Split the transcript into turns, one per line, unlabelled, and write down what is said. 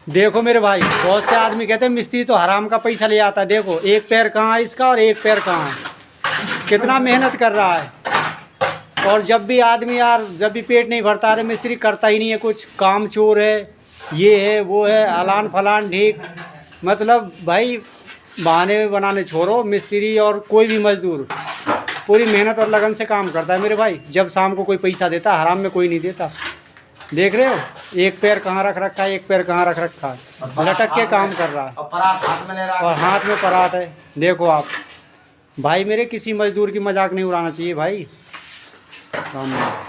देखो मेरे भाई, बहुत से आदमी कहते हैं मिस्त्री तो हराम का पैसा ले आता है। देखो एक पैर कहाँ है इसका और एक पैर कहाँ है, कितना मेहनत कर रहा है। और जब भी आदमी यार, जब भी पेट नहीं भरता, अरे मिस्त्री करता ही नहीं है कुछ, काम चोर है, ये है वो है, अलान फलान ढीक। मतलब भाई बहाने बनाने छोड़ो। मिस्त्री और कोई भी मजदूर पूरी मेहनत और लगन से काम करता है मेरे भाई। जब शाम को कोई पैसा देता, हराम में कोई नहीं देता। देख रहे हो, एक पैर कहाँ रख रखा है, एक पैर कहाँ रख रखा है, लटक के काम कर रहा है
और परात हाथ में ले रहा
और हाथ में परात है। देखो आप भाई मेरे, किसी मजदूर की मजाक नहीं उड़ाना चाहिए भाई।